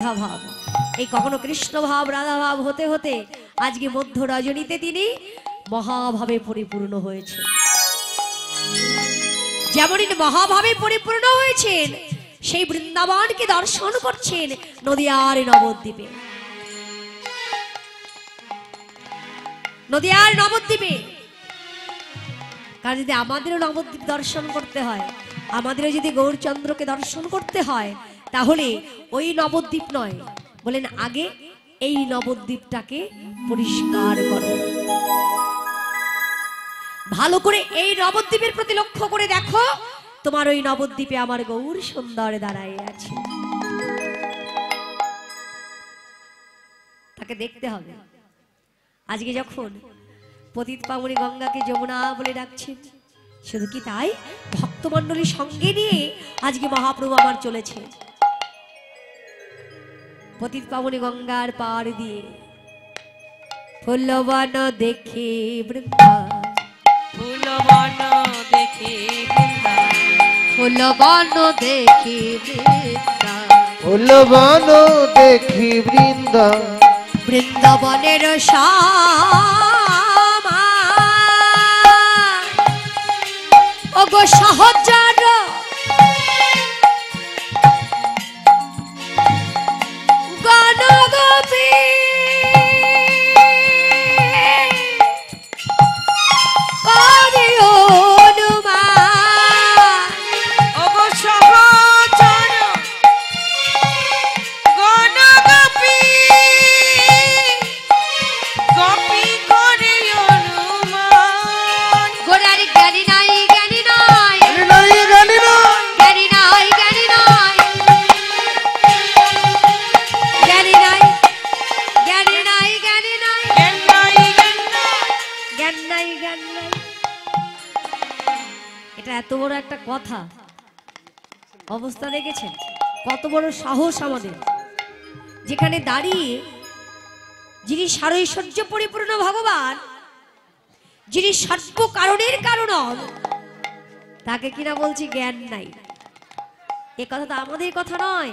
ভাব এই কখনো কৃষ্ণ ভাব রাধা ভাব হতে হতে আজকে মধ্য রজনীতে তিনি মহাভাবে পরিপূর্ণ হয়েছে। যেমন মহাভাবে পরিপূর্ণ হয়েছেন সেই বৃন্দাবনকে দর্শন করছেন নদিয়ার নবদ্বীপে। নদিয়ার নবদ্বীপে কারণ যদি আমাদেরও নবদ্বীপ দর্শন করতে হয়, আমাদেরও যদি গৌরচন্দ্রকে দর্শন করতে হয়, তাহলে ওই নবদ্বীপ নয়, বলেন আগে এই নবদ্বীপটাকে পরিষ্কার করো। ভালো করে এই নবদ্বীপের প্রতি লক্ষ্য করে দেখো, তোমার ওই নবদ্বীপে আমার গৌর সুন্দর দাঁড়ায় আছে, তাকে দেখতে হবে। আজকে যখন পতিত পাবনী গঙ্গাকে যমুনা বলে ডাকছেন, শুধু কি তাই, ভক্তমণ্ডলীর সঙ্গে নিয়ে আজকে মহাপ্রভু আমার চলেছে পতিত পাবনী গঙ্গার পার দিয়ে। ফুলবন দেখে বৃন্দা, ফুলবন দেখে বৃন্দা, ফুলবন দেখে বৃন্দা, ফুলবন দেখি বৃন্দা, বৃন্দাবনের শ্যামা ওগো সহচর গণগোপী এত বড় একটা কথা, অবস্থা দেখেছেন কত বড় সাহস আমাদের, যেখানে দাঁড়িয়ে যিনি সারৈশ্বর্য পরিপূর্ণ ভগবান, যিনি সর্ব কারণের কারণ, তাকে কিনা বলছি জ্ঞান নাই। এ কথা তো আমাদের কথা নয়,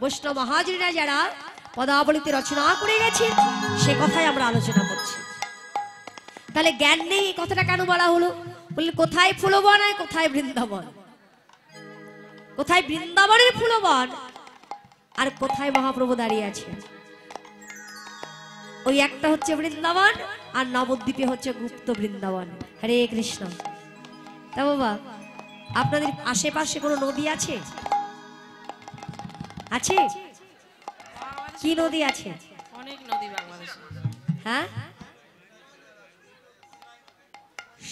বৈষ্ণব মহাজনীরা যারা পদাবলিতে রচনা করে গেছেন সে কথাই আমরা আলোচনা করছি। তাহলে জ্ঞান নেই এই কথাটা কেন বলা হলো? বললে কোথায় ফুলবন আর কোথায় বৃন্দাবন, কোথায় বৃন্দাবনের ফুলবন আর কোথায় মহাপ্রভু দাঁড়িয়ে আছে? ওই একটা হচ্ছে বৃন্দাবন আর নবদ্বীপে হচ্ছে গুপ্ত বৃন্দাবন। হরে কৃষ্ণ। তা বাবা, আপনাদের আশেপাশে কোনো নদী আছে? আছে? কি নদী আছে? অনেক নদী বাংলাদেশে। হ্যাঁ,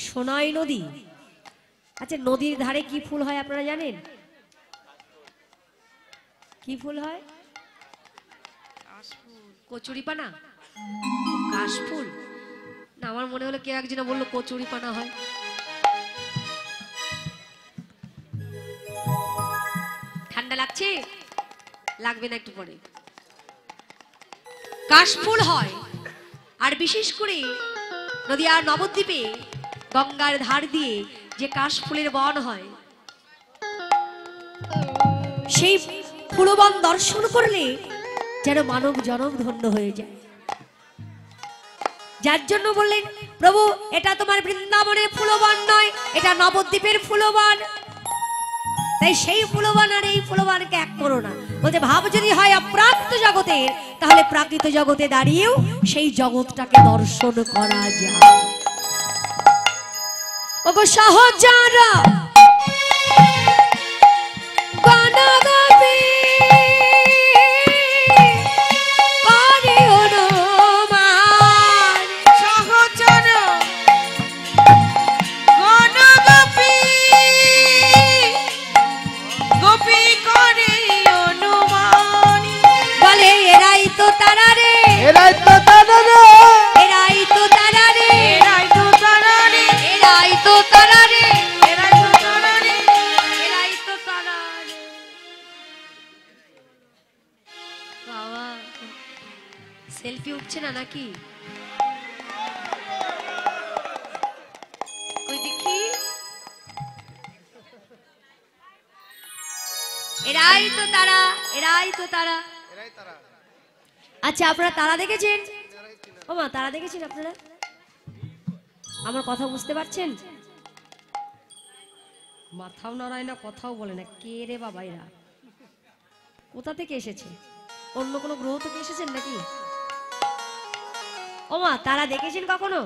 সোনাই নদী। আচ্ছা, নদীর ধারে কি ফুল হয় আপনারা জানেন? কি ফুল হয়? কচুরিপানা, কাশফুল না? আমার মনে হলো কেউ একজন বললো কচুরিপানা হয়। ঠান্ডা লাগছে? লাগবে না একটু পরে। কাশফুল হয়, আর বিশেষ করে নদিয়ার নবদ্বীপে গঙ্গার ধার দিয়ে যে কাশফুলের বন হয়, সেই ফুলবন দর্শন করলে যেন মানব জনম ধন্য হয়ে যায়। যার জন্য বললেন প্রভু, এটা তোমার বৃন্দাবনের ফুলবন নয়, এটা নবদ্বীপের ফুলবন। তাই সেই ফুলবন আর এই ফুলবনকে এক করো না। বলতে ভাব যদি হয় অপ্রাকৃত জগতের, তাহলে প্রাকৃত জগতে দাঁড়িয়েও সেই জগৎটাকে দর্শন করা যায়। ওগো সহচরা গণগোপী করে অনুমান, সহচর গণগোপী গোপী করে অনুমান। বলে এরাই তো তারা রে, এরাই তো তারা রে, এরাই তো তারা রে, এরাই তো তারা রে, এরাই তো তারা রে, এরাই তো তারা রে, এরাই তো তারা রে। বাবা, সেলফি উঠছে না নাকি? ওই দেখি, এরাই তো তারা, এরাই তো তারা। আচ্ছা আপনারা তারা দেখেছেন? ও মা, তারা দেখেছেন আপনারা? আমার কথা বুঝতে পারছেন? মাথাও নড়ায় না, কথাও বলে না। কে রে বাবা এরা? কোথা থেকে এসেছে? অন্য কোনো গ্রহ থেকে এসেছেন নাকি? ও মা, তারা দেখেছেন কখনো?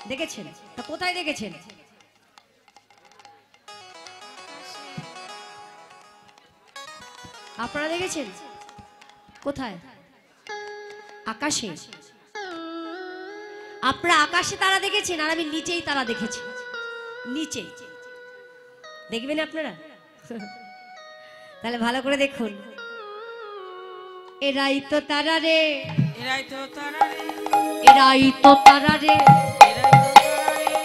দেখেছেন? তা কোথায় দেখেছেন? আপনারা দেখেছেন কোথায়? আকাশে। আপনারা আকাশে তারা দেখেছেন, আর আমি নিচেই তারা দেখেছি। নিচে দেখবেন আপনারা? তাহলে ভালো করে দেখুন। এরাই তো তারা রে, এরাই তো তারা রে, এরাই তো তারা রে, এরাই তো তারা রে,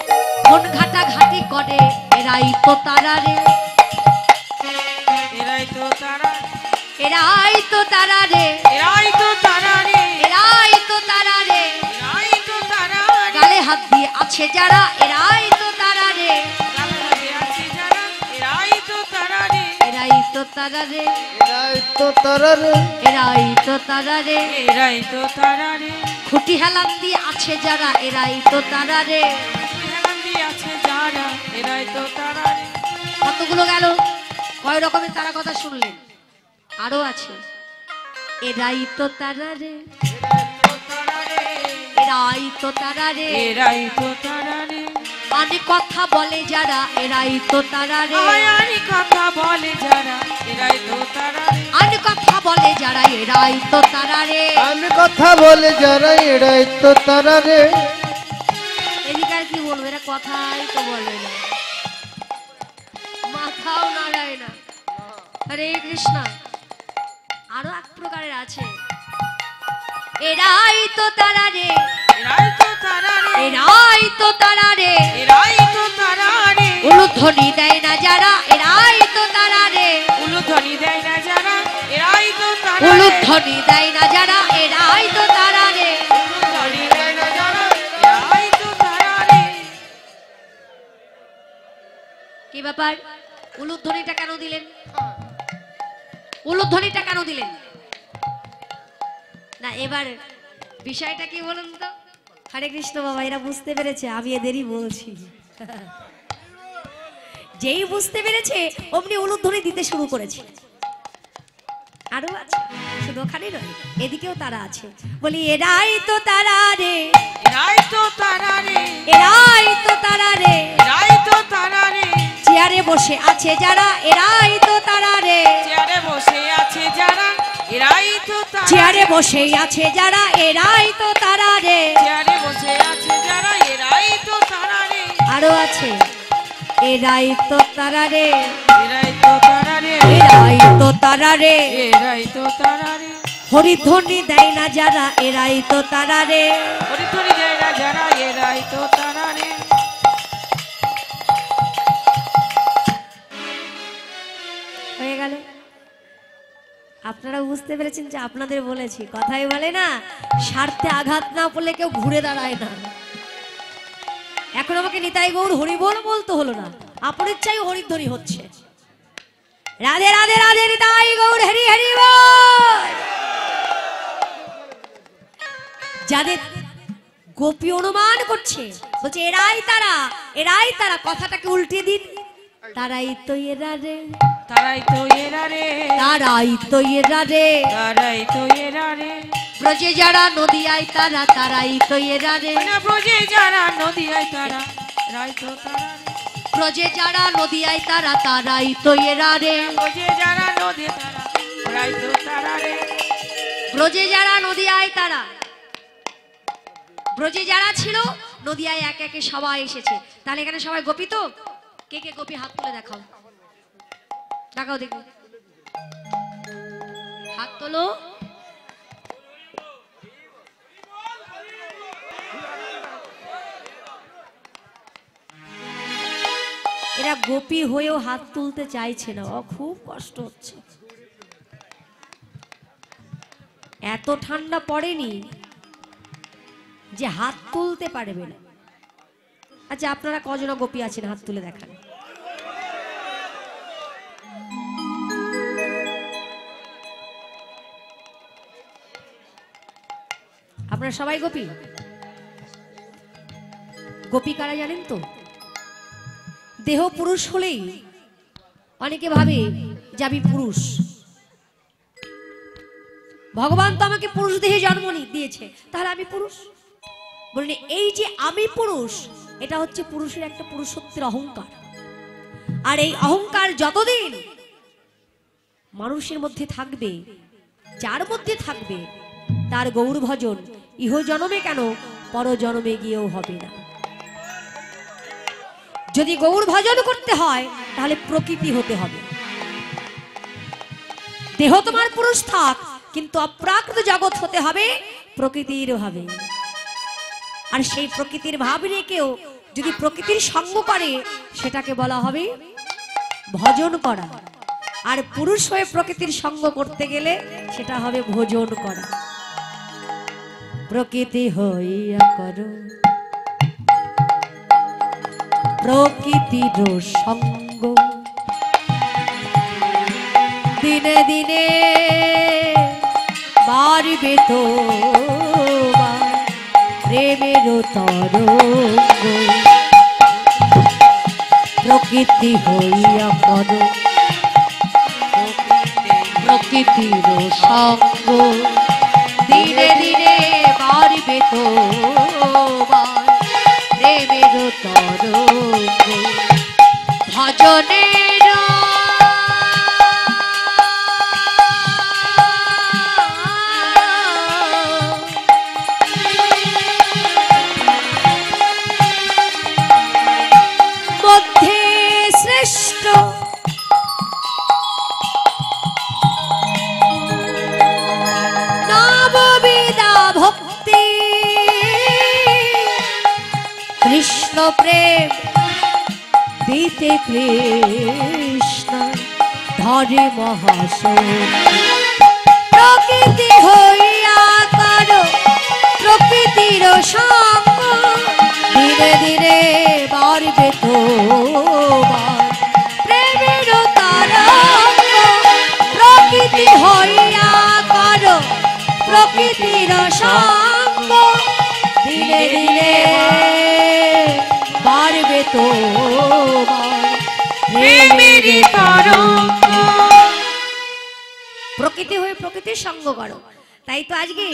মন ঘাটা ঘাটি করে, এরাই তো তারা রে, এরাই তো তারা, এরাই তো তারা রে, এরাই তো তারা রে, এরাই তো তারা রে, এরাই তো তারা রে, গালে হাত দিয়ে আছে যারা, এরাই তো তারা রে, গালে আছে যারা, এরাই তো তারা রে, এরাই তো তারা রে, এরাই তো তারা রে, এরাই তো তারা রে, এরাই তো তারা রে, খুঁটি হেলান দিয়ে আছে যারা, এরাই তো তারা রে। হেলান্দি আছে যারা, এরাই তো তারা রে, কতগুলো গেল? কয় রকমের তারা কথা শুনলেন? আরো আছে। এরাই তো তারা রে, এরাই তো তারা রে, এরাই তো তারা রে, অনেক কথা বলে যারা, এরাই তো তারা রে, আয়ানি কথা বলে যারা, এরাই তো তারা রে, অনেক কথা বলে যারা, এরাই তো তারা রে। আমি কথা বলে যারা এরাই তো তারা রে। এদিকে আর কি বলবো, এরা কথাই তো বলে না, মাথাও নাড়ায় না। হরে কৃষ্ণ। আরো এক প্রকারের আছে। এরাই তো তারা রে, এরাই তো তারা রে, এরাই তো তারা রে, এরাই তো তারা রে, উলুধ্বনি দেয় না যারা, এরাই তো তারা রে, উলুধ্বনি দেয় না যারা, এরাই তো তারা রে, উলুধ্বনি দেয় না যারা, এরাই তো তারা রে। উলুধ্বনি দেয় না যারা, এরাই তো তারা রে। কি ব্যাপার? উলুধ্বনিটা কেন দিলেন? উলুধ্বনিটা কেন দিলেন? না এবার বিষয়টা কি বলুন তো? হরে কৃষ্ণ বাবা, এরা বুঝতে পেরেছে, আমি এদেরই বলছি। যেই বুঝতে পেরেছে অমনি উলুধ্বনি দিতে শুরু করেছে। আরো আছে, শুধু ওখানে নয়, এদিকেও তারা আছে। বলি এরাই তো তারা রে, এরাই তো তারা রে, এরাই তো তারা রে, এরাই তো তারা রে, চেয়ারে বসে আছে যারা, এরাই তো তারা রে, চেয়ারে বসে আছে যারা, এরাই তো তারা, চেয়ারে বসে আছে যারা, এরাই তো তারা রে। চেয়ারে বসে আছে যারা, এরাই তো তারা রে, আরো আছে। এরাই তো তারা রে, এরাই তো তারা রে, এরাই তো তারা রে, এরাই তো তারা রে, হরিধ্বনি দেয় না যারা, এরাই তো তারা রে। হরিধ্বনি দেয় না যারা, এরাই তো তারা রে। হয়ে গেল। আপনারা বুঝতে পেরেছেন যে আপনাদের বলেছি, কথাই বলে না, স্বার্থে আঘাত না পড়লে কেউ ঘুরে দাঁড়ায় না। এখন আমাকে নিতাই গৌর হরি বল বলতে হলো না, আপনার ইচ্ছাই হরিধ্বনি হচ্ছে। রাধে রাধে রাধে, নিতাই গৌর হরি হরি বল। যাদের গোপী অনুমান করছে, বলছে এরাই তারা, এরাই তারা, কথাটাকে উল্টে দিন। তারাই তো এরা রে, তারাই তো এরা রে, তারাই তো এরা রে, তারাই তো এরা রে, ব্রজে যারা নদিয়ায় তারা, তারাই তো এরা রে, না ব্রজে যারা নদিয়ায় তারা, রাই তো তারা রে, ব্রজে যারা নদিয়ায় তারা, তারাই তো এরা রে, ব্রজে যারা নদী তারা, রাই তো তারা রে, ব্রজে যারা নদিয়ায় তারা। ব্রজে যারা ছিল নদিয়ায় একে একে সবাই এসেছে। তাহলে এখানে সবাই গোপী তো? কে কে গোপী হাত তুলে দেখাও, দেখাও দেখি, হাত তোলো। এরা গোপী হয়েও হাত তুলতে চাইছে না, খুব কষ্ট হচ্ছে। এত ঠান্ডা পড়েনি যে হাত তুলতে পারবে না। আচ্ছা আপনারা কজন গোপী আছেন, হাত তুলে দেখান। আপনারা সবাই গোপী? গোপী কারা জানেন তো? দেহ পুরুষ হলেই অনেকে ভাবে যে আমি পুরুষ, ভগবান তো আমাকে পুরুষ দেহে জন্ম দিয়েছে, তাহলে আমি পুরুষ। বলেন এই যে আমি পুরুষ, এটা হচ্ছে পুরুষের একটা পুরুষত্বের অহংকার। আর এই অহংকার যতদিন মানুষের মধ্যে থাকবে, যার মধ্যে থাকবে, তার গৌর ভজন ইহ জনমে কেন পর জনমে গিয়েও হবে না। যদি গৌর ভজন করতে হয় তাহলে প্রকৃতি হতে হবে। দেহ তোমার পুরুষ থাক, কিন্তু অপ্রাকৃত জগৎ হতে হবে প্রকৃতির ভাবে। আর সেই প্রকৃতির ভাব রেখেও যদি প্রকৃতির সঙ্গ করে, সেটাকে বলা হবে ভজন করা। আর পুরুষ হয়ে প্রকৃতির সঙ্গ করতে গেলে সেটা হবে ভোজন করা। প্রকৃতি হইয়া করো প্রকৃতির সঙ্গ, দিনে দিনে বাড়বে তো প্রেমের তরঙ্গ। প্রকৃতি হইয়া করো প্রকৃতির সঙ্গ, দিনে দিনে বাড়বে তো প্রেমের তরঙ্গ। ভজনের মধ্যে শ্রেষ্ঠ নববিদা ভক্তি, কৃষ্ণ প্রেম দিতে কৃষ্ণ ধরে মহাশক্তি। প্রকৃতি হইয়া করো প্রকৃতির সঙ্গ, ধীরে ধীরে বাড়বে তো প্রেমের তরঙ্গ। প্রকৃতি হইয়া করো প্রকৃতির সঙ্গ, ধীরে ধীরে বাড়বে তো প্রেমের তরঙ্গ। প্রকৃতি হয়ে প্রকৃতির সঙ্গ করো। তাই তো আজকে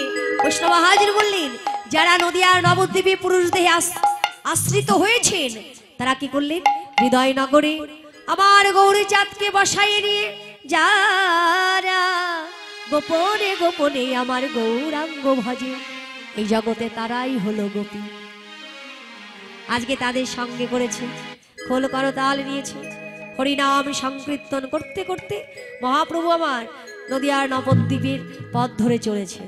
বৈষ্ণব হাজির বললেন, যারা নদিয়ার নবদ্বীপে পুরুষ দেহে আশ্রিত হয়েছেন, তারা কি করলেন? হৃদয় নগরে আমার গৌরী চাঁদকে বসাইয়ে নিয়ে যারা গোপনে গোপনে আমার গৌরাঙ্গ ভজে, এই জগতে তারাই হলো গোপী। আজকে তাদের সঙ্গে করেছে, খোল করতাল নিয়েছে, হরিনাম সংকীর্তন করতে করতে মহাপ্রভু আমার নদিয়ার নবদ্বীপের পথ ধরে চলেছে।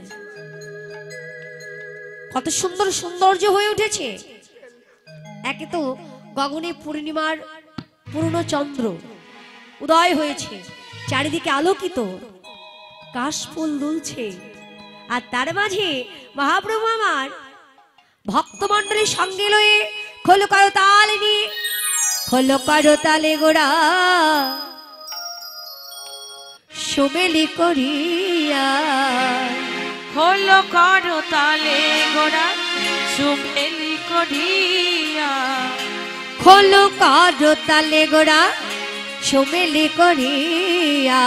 কত সুন্দর সৌন্দর্য হয়ে উঠেছে। একে তো গগনে পূর্ণিমার পূর্ণ চন্দ্র উদয় হয়েছে, চারিদিকে আলোকিত, কাশফুল দুলছে, আর তার মাঝে মহাপ্রভু আমার ভক্তমণ্ডলীর সঙ্গে লয়ে খোল করতাল নিয়ে, খোল করতালে গোড়া সুমেলি করিয়া, খোল করতালে গোড়া সুমেলি করিয়া, খোল করতালে গোড়া সুমেলি করিয়া।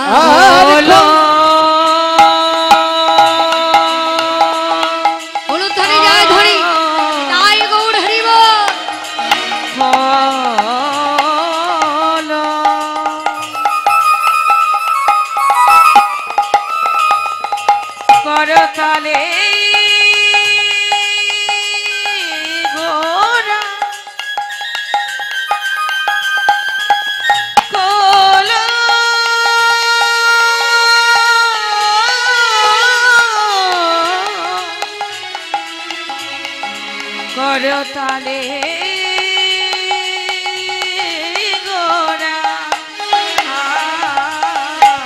করতালে গোরা কোল করতালে গোরা,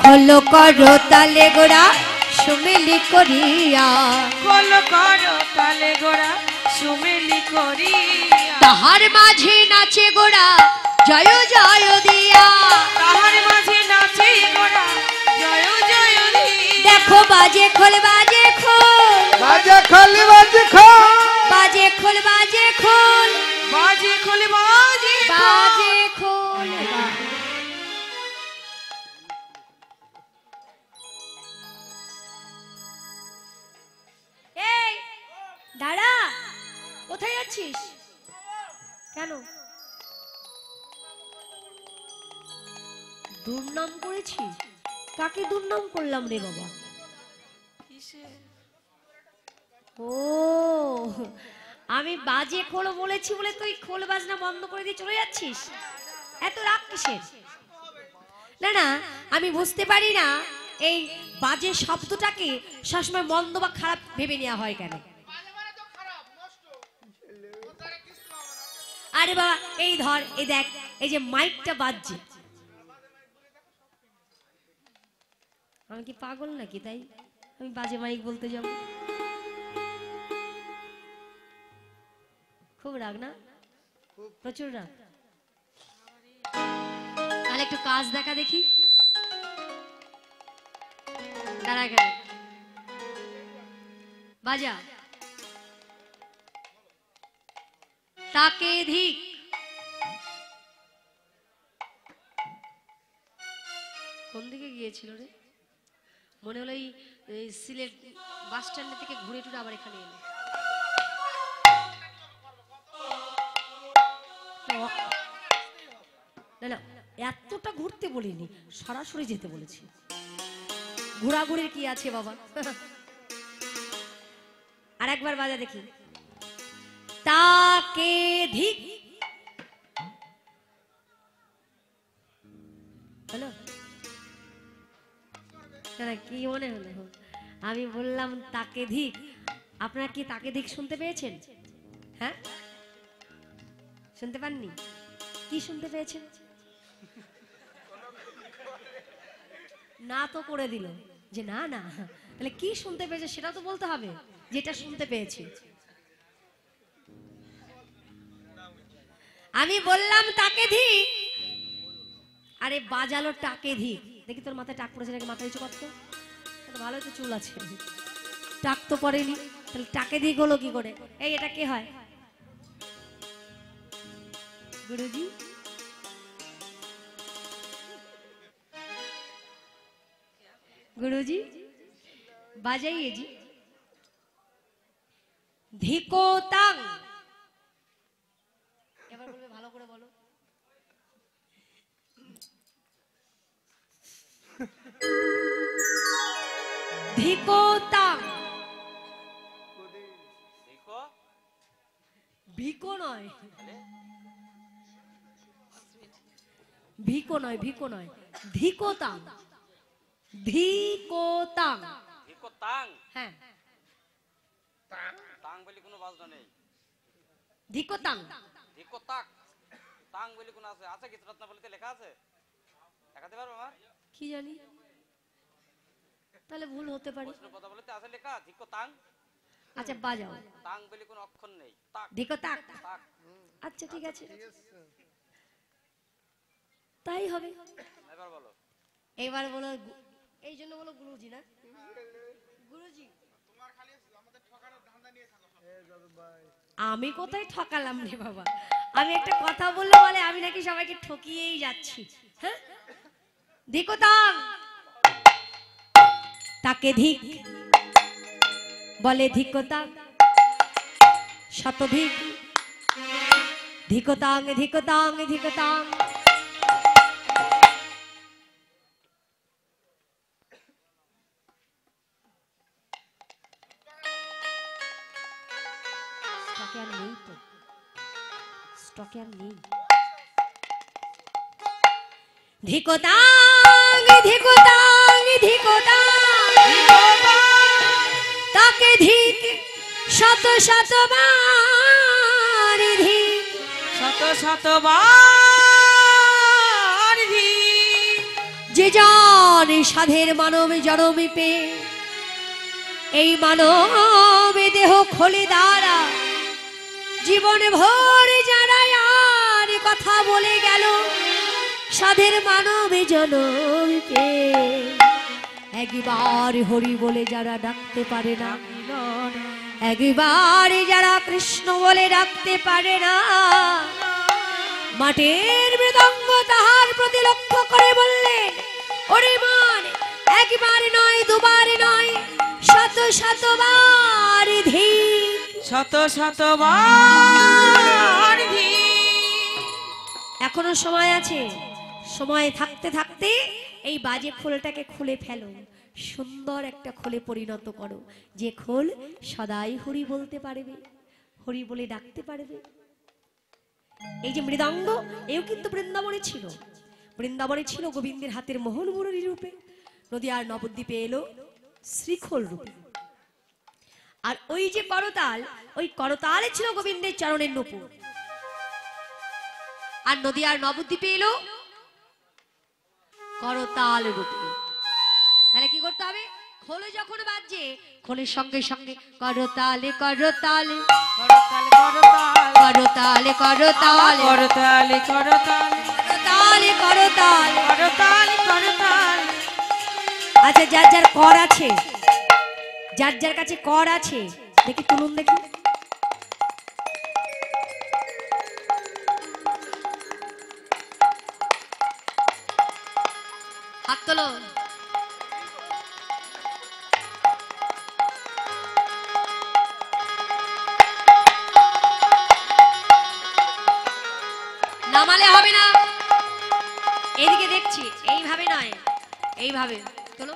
খোল করতালে গোড়া সুমেলি করিয়া, খোল করতালে গোড়া সুমেলি করিয়া, তাহার মাঝে নাচে গোড়া জয় জয় দিয়া, তাহার মাঝে নাচে গোড়া জয় জয় দিয়া। দেখো বাজে খোল বাজে খোল বাজে খোল বাজে খোল বাজে খোল বাজে খোল বাজে বাজে খোল এই দাঁড়া, কোথায় যাচ্ছিস? কেন? দুর্নাম করেছি? কাকে দুর্নাম করলাম রে বাবা? ও, আমি বাজে খোল বলেছি বলে তুই খোল বাজনা বন্ধ করে দিয়ে চলে যাচ্ছিস? এত রাগ কিসের? না না, আমি বুঝতে পারি না এই বাজে শব্দটাকে সবসময় মন্দ বা খারাপ ভেবে নেওয়া হয় কেন? আরে বাবা, এই ধর, এই দেখ, এই যে মাইকটা বাজছে, আমি কি পাগল নাকি তাই আমি বাজে মাইক বলতে যাব? খুব রাগ না? প্রচুর রাগ। তাহলে একটু কাজ দেখা দেখি। দাঁড়া গেল, বাজা। তাকে ধিক। কোন দিকে গিয়েছিল রে? মনে হলো এই সিলেট বাস স্ট্যান্ড থেকে ঘুরে টুরে আবার এখানে এলো। না না, এতটা ঘুরতে বলিনি, সরাসরি যেতে বলেছি। ঘোরাঘুরির কি আছে বাবা? আর একবার বাজা দেখি। তাকে ধিক। হলো? কি মনে হলো? আমি বললাম তাকে ধিক, আপনারা কি তাকে ধিক শুনতে পেয়েছেন? হ্যাঁ, শুনতে পাননি? কি শুনতে পেয়েছেন? না তো করে দিল যে না না, তাহলে কি শুনতে পেয়েছে সেটা তো বলতে হবে, যেটা শুনতে পেয়েছি। আমি বললাম তাকে ধিক, আরে বাজালো টাকে ধিক। দেখি তোর মাথায় টাক পড়েছে নাকি? মাথায় কিছু করতো? ভালো তো চুল আছে, টাক তো পড়েনি, তাহলে টাকে ধিক হলো কি করে? এই এটা কে হয়? गुरुजी। गुरुजी बाजाइए जी। धिको तांग। এবার বলবে ভালো করে বলো। ধিকো তাং। ধিকো? ভিকো নয়, ভিকো নয়, ভিকো নয়, ধিকো তাং। ধিকো তাং। ধিকো তাং? হ্যাঁ, তাং বলি কোনো বাজনা নেই। ধিকো তাং। ধিকো তাক। তাং বলি কোনো আছে? আছে কি রত্নাবলীতে লেখা আছে? দেখাতে পারবো আমার? কি জানি, তাহলে ভুল হতে পারে। প্রশ্ন কথা বলতে আছে লেখা ধিকো তাং। আচ্ছা বাজাও। তাং বলি কোনো অক্ষর নেই। তাক। ধিকো তাক। তাক। আচ্ছা ঠিক আছে, তাই হবে। এবার বলো। এবার বলো, এই জন্য বলো গুরুজি না? গুরুজি তোমার খালি আমাদের ঠকানোর ধান্দা নিয়ে থাকো। আমি কোথায় ঠকালাম রে বাবা? আমি একটা কথা বললে বলে আমি নাকি সবাইকে ঠকিয়েই যাচ্ছি। হ্যাঁ, ধিকো তাং। তাকে ধিক বলে, ধিকো তাং শতধিক। ধিকো তাং, ধিকো তাং, ধিকো তাং। স্টকে আর নেই তো, স্টকে আর নেই। ধিকো তাং, ধিকো তাং, ধিকো তাং। তাকে ধিক শত শতবার ধিক। শত শতবার ধিক। যে জন সাধের মানব জনমে পে, এই মানব দেহ খোলে দ্বারা জীবন ভোর যারা আর কথা বলে গেল, সাধের মানব জনম পে একবার হরি বলে যারা ডাকতে পারে না, একবার যারা কৃষ্ণ বলে ডাকতে পারে না, মাটির মৃদঙ্গ তাহার প্রতি লক্ষ্য করে বললেন, ওরে মান, একবার নয় দুবার নয়, শত শতবার ধিক। শত শতবার এখনো সময় আছে, সময় থাকতে থাকতে এই বাজে খোলটাকে খুলে ফেলো, সুন্দর একটা খোলে পরিণত করো, যে খোল সদাই হরি বলতে পারবে, হরি বলে ডাকতে পারবে। এই যে মৃদঙ্গ, এও কিন্তু বৃন্দাবনে ছিল, বৃন্দাবনে ছিল গোবিন্দের হাতের মোহন মুরলী রূপে, নদিয়ার নবদ্বীপে এলো শ্রীখোল রূপে। আর ওই যে করতাল, ওই করতালে ছিল গোবিন্দের চরণের নূপুর। আর নদিয়ার নবদ্বীপে এলো করতাল রূপে। তাহলে কি করতে হবে? খোলে যখন বাজছে, খোলের সঙ্গে সঙ্গে করতালে করতালে করতাল করতাল করতালে করতালে করতাল করতাল করতালে করতাল। করতাল করতাল। আচ্ছা, যার যার কর আছে, যার যার কাছে কর আছে, দেখি তুলুন, দেখি। হাত তোলো। নামালে হবে না, এদিকে দেখছি, এইভাবে নয়, এইভাবে তোলো।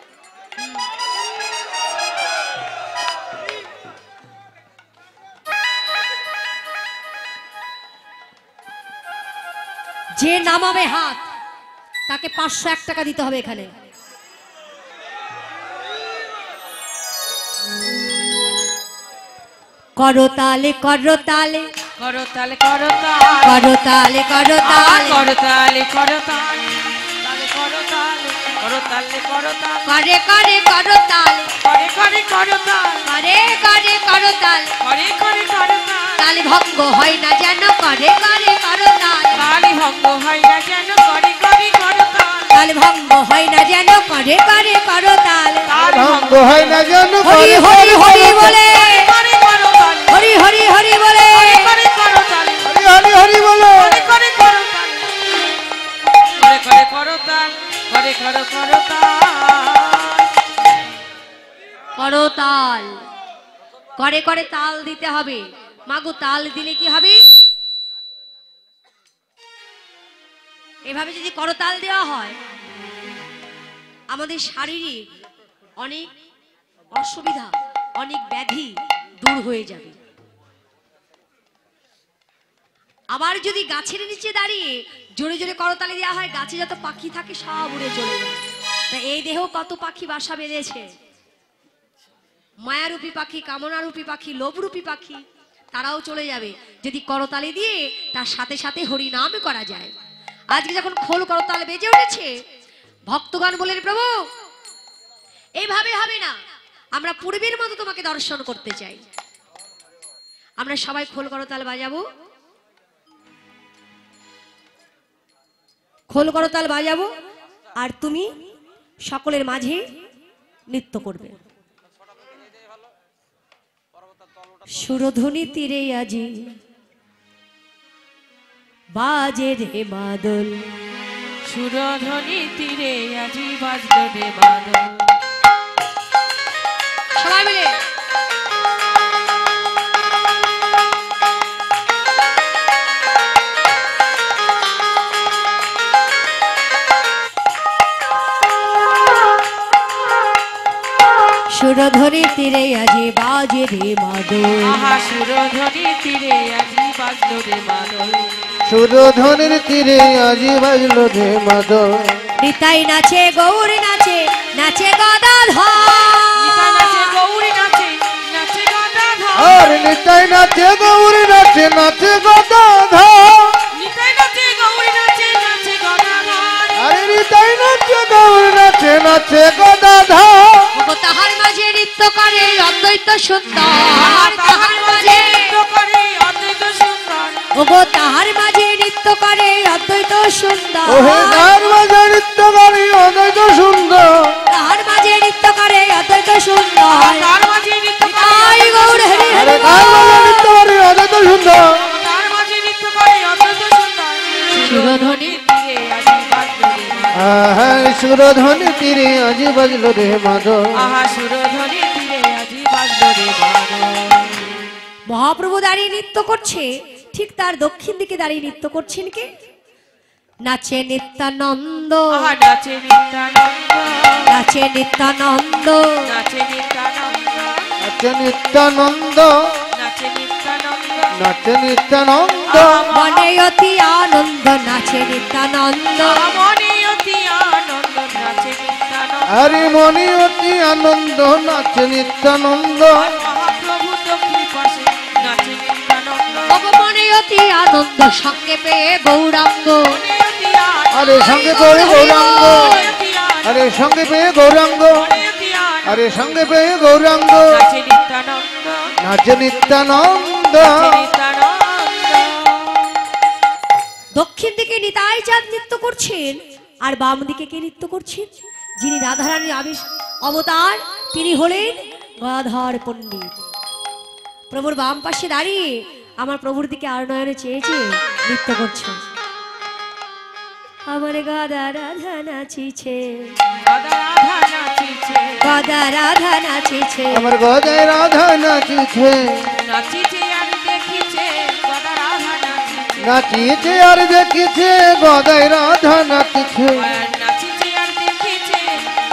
যে নামাবে হাত, তাকে 501 টাকা দিতে হবে এখানে। করতালে করতালে করতাল করতাল করতালে করতালে করতাল করতাল করতাল করতাল করতাল করে করে করতাল করে করে করতাল করে করে করতাল করে করে করতাল তালে ভঙ্গ হয় না যেন, করে করে করতাল কালি ভঙ্গ হয় না যেন, করে করে করতাল তালে ভঙ্গ হয় না যেন, করে করে করতাল। ভঙ্গ হয় না যেন, হরি হরি হরি বলে, করে করতাল হরি হরি হরি বলে, করে করতাল হরি হরি হরি বলো। করে করে করতাল করে করে করতাল করে করে করতাল। করতাল করে করে তাল দিতে হবে। মাগো, তাল দিলে কি হবে? এভাবে যদি করতাল দেওয়া হয়, আমাদের শারীরিক অনেক অসুবিধা, অনেক ব্যাধি দূর হয়ে যাবে। আবার যদি গাছের নিচে দাঁড়িয়ে জোরে জোরে করতালি দেওয়া হয়, গাছে যত পাখি থাকে সব উড়ে চলে যায়। তা এই দেহ কত পাখি বাসা বেঁধেছে, মায়ারূপী পাখি, কামনারূপী পাখি, লোভরূপী পাখি, তারাও চলে যাবে যদি করতালি দিয়ে তার সাথে সাথে হরিনাম করা যায়। আজকে যখন খোল করতাল বেজে উঠেছে, ভক্তগণ বলেন, প্রভু এইভাবে হবে না, আমরা পূর্বের মতো তোমাকে দর্শন করতে চাই। আমরা সবাই খোল করতাল বাজাবো, খোল করতাল বাজাবো, আর তুমি সকলের মাঝে নৃত্য করবে। সুরধ্বনি তীরে আজি বাজে রে মাদল, সুরধ্বনি তীরে আজি বাজলো রে মাদল। সবাই মিলে সুরধ্বনি তীরে আজি বাজে রে মাদল, আহা সুরধ্বনি তীরে আজি বাজলো রে মাদল। সুরধ্বনির তীরে আজি বাজলো রে মাদল। নিতাই নাচে গৌর নাচে, নাচে গদাধর, নিতাই নাচে গৌরী নাচে, নাচে গদাধর। আর নিতাই নাচে গৌরী নাচে, নাচে গদাধর। নিতাই নাচে গৌরী নাচে, নাচে গদাধর। আরে নিতাই নাচে গৌরী নাচে, নাচে গদাধর। ওগো তাহার মাঝে নৃত্য করে অদ্বৈত সুন্দর, তাহার মাঝে নৃত্য করে অদ্বৈত সুন্দর। ওগো তাহার মাঝে নৃত্য করে অদ্বৈত সুন্দর, ওহে তার মাঝে নৃত্য করি অদ্বৈত সুন্দর। তাহার মাঝে নৃত্য করে অদ্বৈত সুন্দর। তার মাঝে নৃত্য করে নিতাই গৌর হরি আহা সুরধনি তীরে আজ বাজলো রে মাদল আহা সুরধনি তীরে আজি বাজলো রে মাদল। মহাপ্রভু দাঁড়িয়ে নৃত্য করছে, ঠিক তার দক্ষিণ দিকে দাঁড়িয়ে নৃত্য করছেন কে? নাচে নিত্যানন্দ, আহা নাচে নিত্যানন্দ, নাচে নিত্যানন্দ, নাচে নিত্যানন্দ, নাচে নিত্যানন্দ, নাচে নিত্যানন্দ, নাচে নিত্যানন্দ, মনে অতি আনন্দ নাচে নিত্যানন্দ। মনে অতি আনন্দ নাচে নিত্যানন্দ। আরে মনে অতি আনন্দ নাচে নিত্যানন্দ, মহাপ্রভু দক্ষিণ পাশে নাচে নিত্যানন্দ। মনে অতি আনন্দ সঙ্গে পেয়ে গৌরাঙ্গ, মনে অতি আনন্দ, আরে সঙ্গে পেয়ে গৌরাঙ্গ, মনে অতি আনন্দ, আরে সঙ্গে পেয়ে গৌরাঙ্গ, মনে অতি আনন্দ, আরে সঙ্গে পেয়ে গৌরাঙ্গ নাচে নিত্যানন্দ, নাচে নিত্যানন্দ। নাচে নিত্যানন্দ। দক্ষিণ দিকে নিতাই চাঁদ নৃত্য করছেন, আর বাম দিকে কে নৃত্য করছেন? যিনি রাধারানীর আবিষ অবতার, তিনি হলেন গদাধর পণ্ডিত। প্রভুর বাম পাশে দাঁড়িয়ে আমার প্রভুর দিকে আর নয়নে চেয়েছে নৃত্য করছে। আমার গদা রাধা নাচিছে, রাধা রাধা নাচিছে, গদা রাধা নাচিছে, আমার গদায় রাধা নাচিছে, নাচিছে আর দেখিছে গদা রাধা নাচিছে, নাচিছে আর দেখিছে গদায় রাধা নাচিছে, নাচিছে আর দেখিছে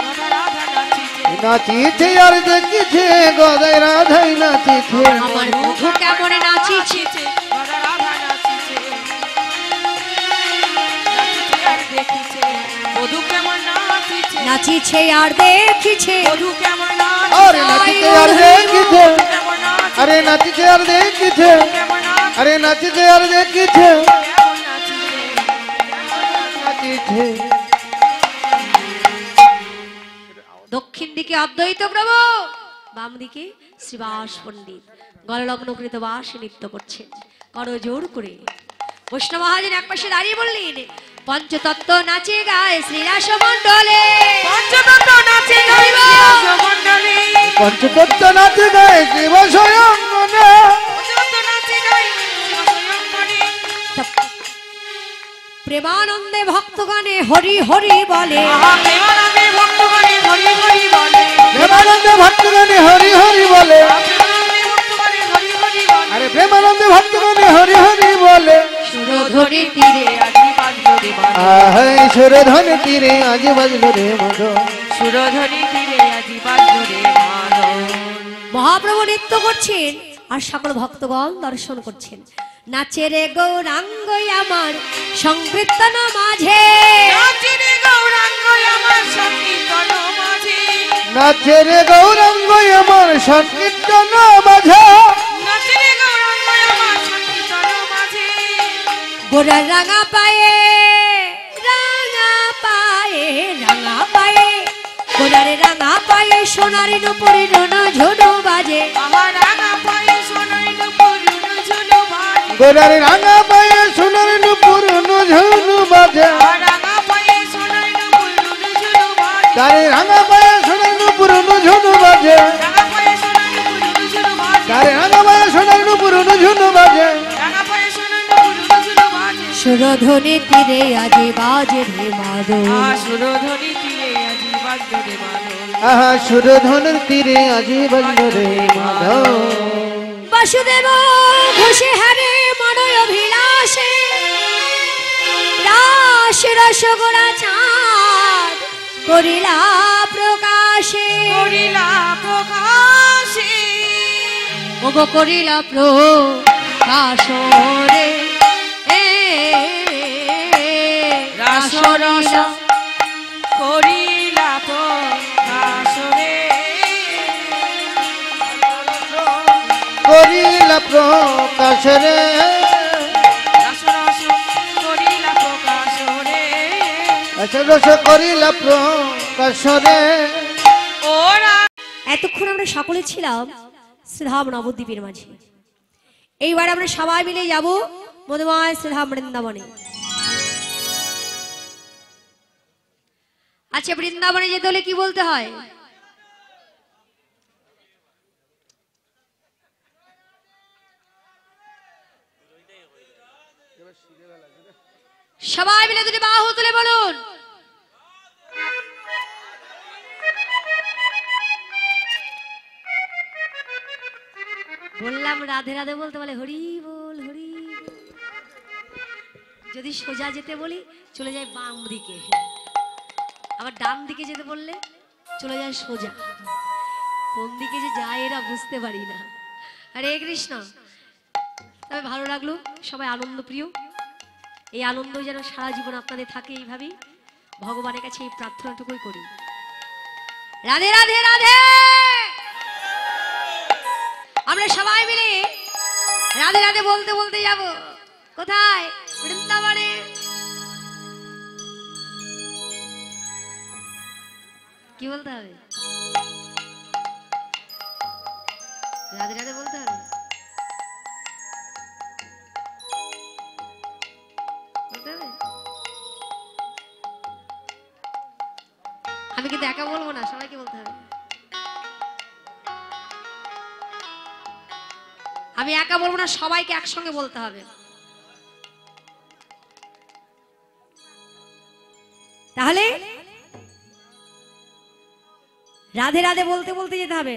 গদা রাধা নাচিছে। নাচিছে আর দেখিছে গদায় রাধাই নাচিছে। আমার বধূ কেমন নাচিছে, নাচিছে গদা রাধা নাচিছে, নাচিছে আর দেখিছে বধূ কেমন নাচিছে, নাচিছে আর দেখিছে, বধূ কেমন আরে নাচিছে আর দেখিছে, কেমন নাচিছে, আরে নাচিছে আর দেখিছে, কেমন নাচিছে, আরে নাচিছে আর দেখিছে, কেমন নাচিছে। নাচিছে। দক্ষিণ দিকে অদ্বৈত প্রভু, বাম দিকে শ্রীবাস পণ্ডিত গললগ্নকৃত বাস নৃত্য করছেন করো জোর করে। বৈষ্ণব মহাজন এক পাশে দাঁড়িয়ে বললেন, পঞ্চতত্ত্ব নাচে গায়ে শ্রীরাস মণ্ডলে, পঞ্চতত্ত্ব নাচে গায় শ্রীরাসমণ্ডলে, পঞ্চতত্ত্ব নাচে গায়ে শিব স্বয়ংবরে, পঞ্চতত্ত্ব নাচে গায় শিবস্বয়ংবরে। প্রেমানন্দে ভক্তগণে হরি হরি বলে, আহা প্রেমানন্দে ভক্তগণে হরি হরি বলে, প্রেমানন্দে ভক্তগণে হরি হরি বলে, প্রেমানন্দে ভক্তগণে হরি হরি বলে। আরে প্রেমানন্দে ভক্তগণে হরি হরি বলে। সুরধরি তীরে আজি বাজলো রে মাদল, আহাই সুরধনি তীরে আজ বাজলো রে মাদল। সুরধনি তীরে আজি বাজলো রে মাদল। মহাপ্রভু নৃত্য করছেন আর সকল ভক্তগণ দর্শন করছেন। নাচে রে গৌরাঙ্গ আমার সংকীর্তন মাঝে, নাচে রে গৌরাঙ্গ আমার সংকীর্তন মাঝে, নাচে রে গৌরাঙ্গ আমার সংকীর্তন মাঝে, নাচে রে গৌরাঙ্গ আমার সংকীর্তন মাঝে। গোরা রাঙা পায়ে, রাঙা পায়ে, রাঙা পায়ে, গোরারে রাঙা পায়ে সোনার নুপুরে ঝুনু ঝুনু বাজে, আহা রাঙা পায়ে সোনার নুপুর ঝুনু বাজে, গোরারে রাঙা পায়ে সোনার নুপুর ঝুনু বাজে, আহা রাঙা পায়ে সোনার নুপুর ঝুনু বাজে, তারে রাঙা পায়ে সোনার নুপুর ঝুনু বাজে, রাঙা পায়ে সোনার নুপুর ঝুনু বাজে, তারে রাঙা পায়ে সোনার নুপুর ঝুনু বাজে। রাঙা পায়ে সোনার নুপুর ঝুনু বাজে। সুরধনি তীরে আজি বাজে রে মাদল, আহা সুরধনি তীরে আজি বাজলো রে মাদল, আহা সুরধনের তীরে আজ বাজলো রে মাধব। বাসুদেব ঘোষে হারে মনয় অভিলাষে, রাস রসগোড়া চাঁদ করিলা প্রকাশে, করিলা প্রকাশে, ওগো করিলা প্রকাশরে, রাস রস করিলা প্রকাশরে, করিলা প্রকাশ রে, রাস রস করিলা প্রকাশরে। রস করিলা প্রকাশ রে। ওরা এতক্ষণ আমরা সকলে ছিলাম শ্রীধাম নবদ্বীপের মাঝে। এইবার আমরা সবাই মিলে যাব মধুময় শ্রীধাম বৃন্দাবনে। আচ্ছা, বৃন্দাবনে যেতে হলে কি বলতে হয়? সবাই মিলে দুটি বাহু তুলে বলুন, বললাম রাধে রাধে বলতে বলে হরি বল হরি বল। যদি সোজা যেতে বলি চলে যায় বাম দিকে, আবার ডান দিকে যেতে বললে চলে যায় সোজা। কোন দিকে যে যায় এরা বুঝতে পারি না। হরে কৃষ্ণ। তবে ভালো লাগলো, সবাই আনন্দ প্রিয়। এই আনন্দ যেন সারা জীবন আপনাদের থাকে, এইভাবেই ভগবানের কাছে এই প্রার্থনাটুকুই করি। রাধে রাধে রাধে। আমরা সবাই মিলে রাধে রাধে বলতে বলতে যাব কোথায়? বৃন্দাবনে। কি বলতে হবে? রাধে রাধে বলতে হবে। বলতে হবে? আমি কিন্তু একা বলবো না, সবাইকে বলতে হবে। আমি একা বলবো না, সবাইকে একসঙ্গে বলতে হবে। তাহলে রাধে রাধে বলতে বলতে যেতে হবে।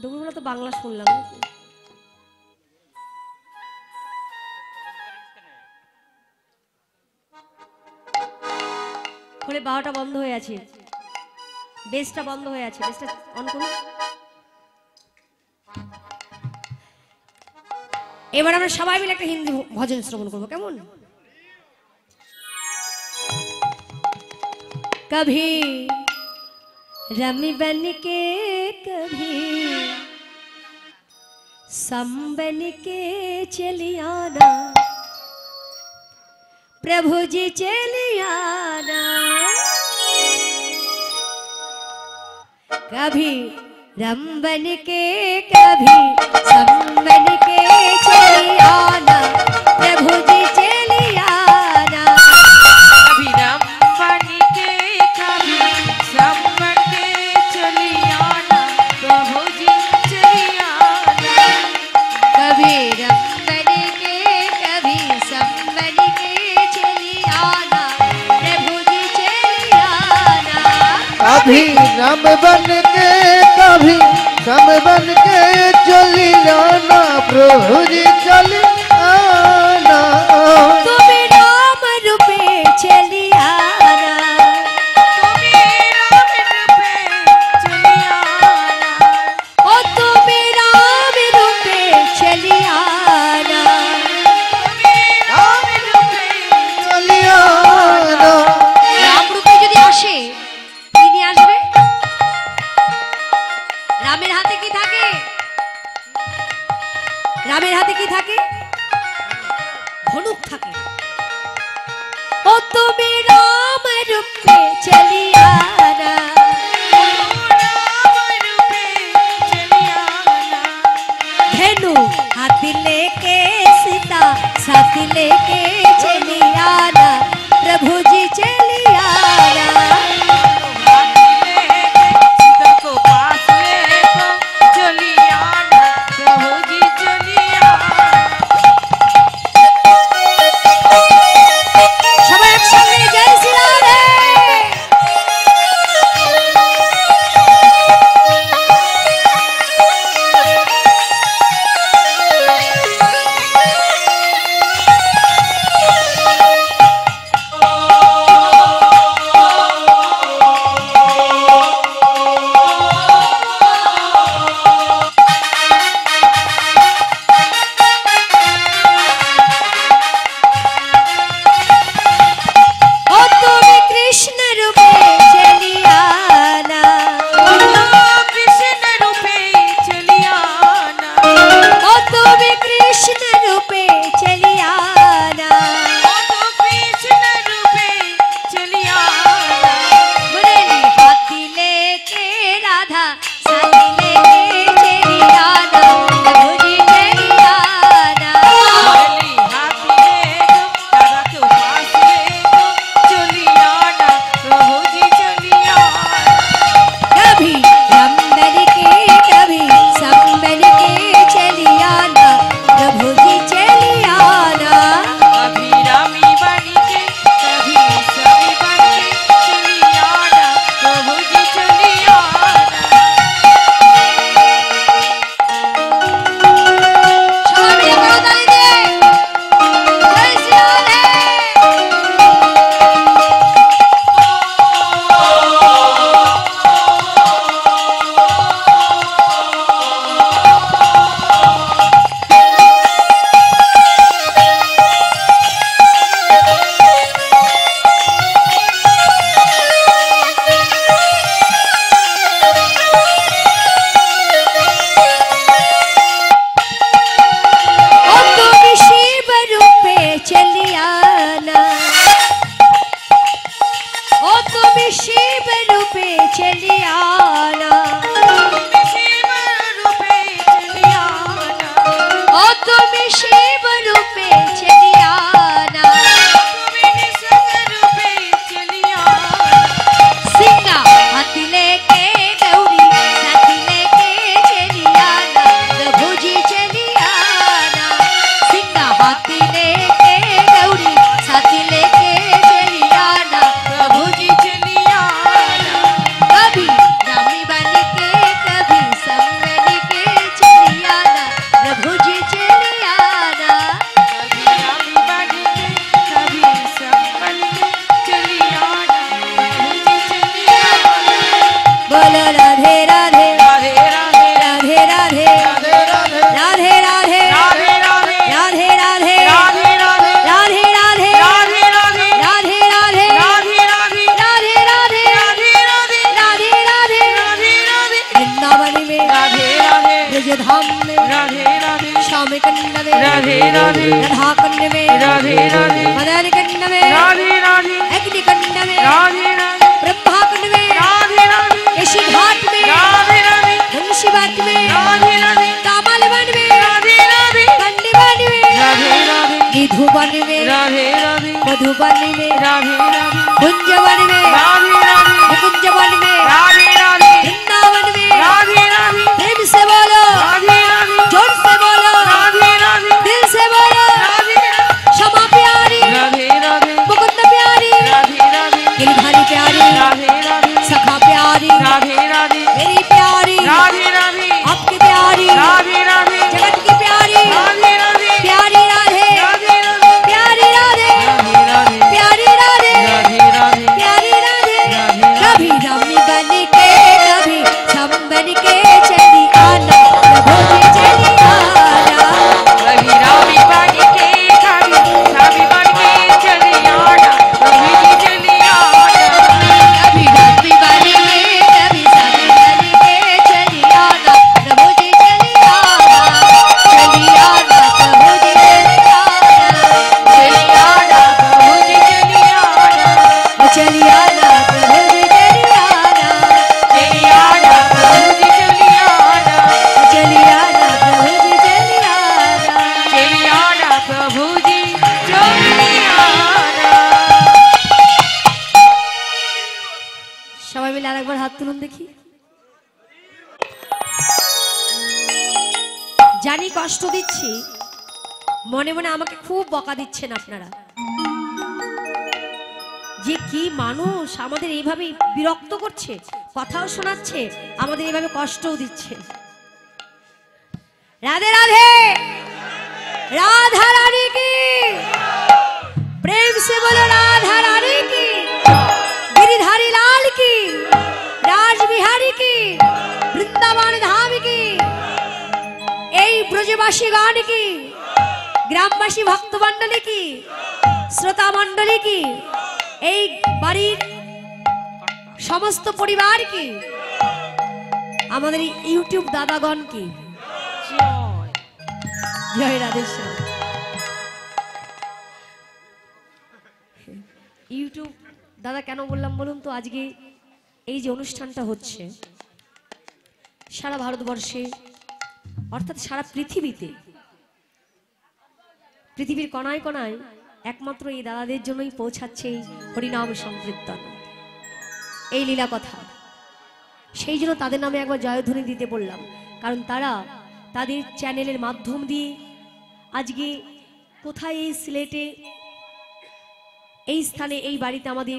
দুপুরবেলা তো বাংলা শুনলাম, ফলে 12টা বন্ধ হয়ে আছে, বেসটা বন্ধ হয়ে আছে। বেসটা অন করুন। এবার আমরা সবাই মিলে একটা হিন্দি ভজন শ্রবণ করবো, কেমন? कभी रमी बन के कभी सम बन के चली आना, प्रभु जी चली आना। कभी रम बन के कभी सम बन के चली आना, प्रभु जी चली आना। कभी राम बन के कभी श्याम बन के चली आना, प्रभु जी चली आना। कभी रम बन के कभी सम बन के चली आना, प्रभु जी चली आना। कभी रम बन के कभी सम बन के चली जाना, प्रभु जी चली आना। तुम राम रूपे चली आना, तुम्हें राम रूपे चली आना। ओ तुम राम रूपे चली आना। तुम्हें राम रूपे चली आना। রাম রূপে যদি আসে কি নিয়ে আসবে? রামের হাতে কি থাকে? রামের হাতে কি থাকে? ধনুক থাকে। ও তুমি রাম রূপে চলি আনা, राम रूपे चली आना। धेनु हाथ लेके सीता साथ लेके चली आना, प्रभु जी चली आना। सीता को पास लेको चली आना, प्रभु जी चली आना। সবাই একসঙ্গে জয় শ্রী রাধে। राधे राधे ब्रज धाम में राधे राधे श्याम कंड में राधे राधे राधा कंड में राधे राधे मदन कंड में राधे राधे अग्नि कंड में राधे राधे ब्रह्मा कंड में राधे राधे केशी घाट में राधे राधे धनुषी बाग में राधे राधे कामाल वन में राधे राधे कंडी वन में राधे राधे निधुवन में राधे राधे मधुबन में राधे राधे कुंजवन में राधे राधे मुकुंजवन में राधे राधे वृंदावन में राधे राधे प्रेम से बोलो राधे राधे जोर से बोलो राधे राधे दिल से बोलो राधे क्षमा प्यारी राधे राधे मुकुंद प्यारी राधे राधे गिरधारी प्यारी राधे राधे सखा प्यारी राधे राधे मेरी प्यारी राधे राधे आपकी प्यारी राधे राधे जगत की प्यारी राधे राधे प्यारी राधे राधे राधे प्यारी राधे राधे राधे प्यारी राधे राधे राधे प्यारी राधे राधे कभी रमी बन के कभी छम बन के चली आना प्रभु जी चली आना कभी रामी बन के कभी सामी बन के चली आना कभी जी चली आना कभी रमी बन के कभी छम बन के चली आना प्रभु जी चली आना प्रभु जी चली आना चली आना प्रभु जी चली आना चली आना प्रभु जी चली आना चली आना प्रभु जी चली आना चली आना प्रभु जी चली आना चली आना प्रभु जी चली आना সবাই মিলে আরেকবার হাত তুলুন দেখি জানি কষ্ট দিচ্ছি মনে মনে আমাকে খুব বকা দিচ্ছেন আপনারা যে কি মানুষ আমাদের এইভাবে বিরক্ত করছে কথাও শোনাচ্ছে আমাদের এইভাবে কষ্টও দিচ্ছে রাধে রাধে রাধা রানী কি प्रेम से बोलो राधा रानी की गिरिधारी लाल की राज बिहारी की वृंदावन धाम की এই ব্রজবাসী গান की গ্রামবাসী ভক্ত মণ্ডলী की শ্রোতা মণ্ডলী की এই বাড়ির সমস্ত পরিবার की আমাদের ইউটিউব দাদাগণ की জয় রাধেশ্যাম ইউটিউব দাদা কেন বললাম বলুন তো আজকে এই যে অনুষ্ঠানটা হচ্ছে সারা ভারতবর্ষে অর্থাৎ সারা পৃথিবীতে পৃথিবীর কোনায় কোনায় একমাত্র এই দাদাদের জন্যই পৌঁছাচ্ছে এই হরিনাম সংকীর্তন এই লীলা কথা সেই জন্য তাদের নামে একবার জয়ধ্বনি দিতে বললাম কারণ তারা তাদের চ্যানেলের মাধ্যম দিয়ে আজকে কোথায় এই সিলেটে এই স্থানে এই বাড়িতে আমাদের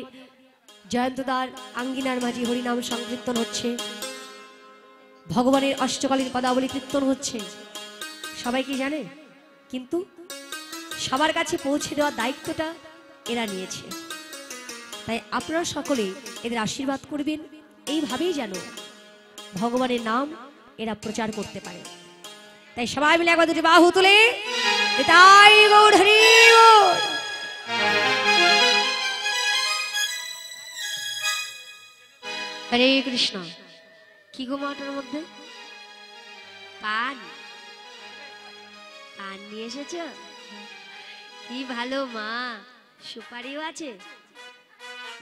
জয়ন্তদার আঙ্গিনার মাঝে হরিনাম সংকীর্তন হচ্ছে ভগবানের অষ্টকালীন পদাবলী কীর্তন হচ্ছে সবাই কি জানে কিন্তু সবার কাছে পৌঁছে দেওয়ার দায়িত্বটা এরা নিয়েছে তাই আপনারা সকলে এদের আশীর্বাদ করবেন এইভাবেই যেন ভগবানের নাম এরা প্রচার করতে পারে তাই সবাই মিলে একবার দুটি বাহু তুলে তাই গৌর হরি বল। হরে কৃষ্ণ কি গো মাটার মধ্যে পান পান নিয়ে এসেছ কি ভালো মা সুপারিও আছে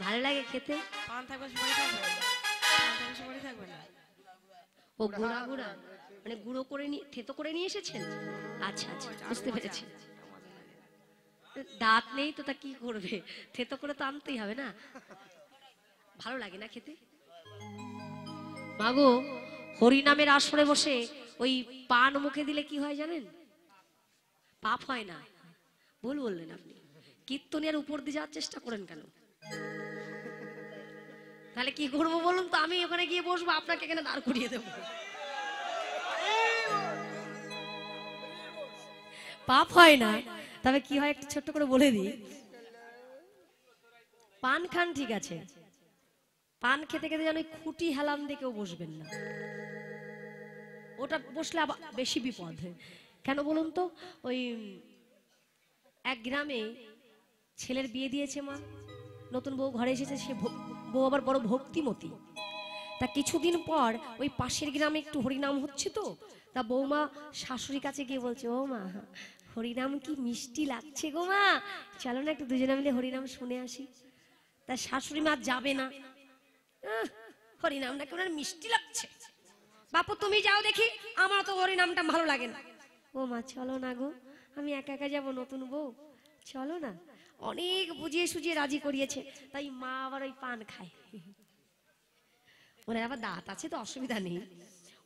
ভালো লাগে খেতে পান থাকবে সুপারি থাকবে পান থাকবে সুপারি থাকবে না ও গুঁড়া গুঁড়া মানে গুঁড়ো করে নিয়ে থেতো করে নিয়ে এসেছেন আচ্ছা আচ্ছা বুঝতে পেরেছি দাঁত নেই তো তা কি করবে থেতো করে তো আনতেই হবে না ভালো লাগে না খেতে মাগো হরিনামের আসরে বসে ওই পান মুখে দিলে কি হয় জানেন পাপ হয় না ভুল বললেন আপনি কীর্তনের উপর দিয়ে যাওয়ার চেষ্টা করেন কেন তাহলে কি করবো বলুন তো আমি ওখানে গিয়ে বসবো আপনাকে এখানে দাঁড় করিয়ে দেবো পাপ হয় না তবে কি হয় একটু ছোট্ট করে বলে দিই পান খান ঠিক আছে পান খেতে খেতে যেন খুঁটি হেলান দিয়ে কেউ বসবেন না ওটা বসলে আবার বেশি বিপদ কেন বলুন তো ওই এক গ্রামে ছেলের বিয়ে দিয়েছে মা নতুন বউ ঘরে এসেছে সে বউ আবার বড় ভক্তিমতী তা কিছুদিন পর ওই পাশের গ্রামে একটু হরিনাম হচ্ছে তো, তা বৌমা শাশুড়ির কাছে গিয়ে বলছে, ও মা হরিনাম কি মিষ্টি লাগছে গো মা, চলো না একটু দুজনে মিলে হরিনাম শুনে আসি। তা শাশুড়ি মা যাবে না, হরিনামটা কেমন মিষ্টি লাগছে, বাপু তুমি যাও দেখি, আমার তো হরিনামটা ভালো লাগে না। ও মা চলো না গো, আমি একা একা যাবো, নতুন বউ, চলো না। অনেক বুঝিয়ে সুজিয়ে রাজি করিয়েছে, তাই মা আবার ওই পান খায়। ওনার আবার দাঁত আছে তো অসুবিধা নেই,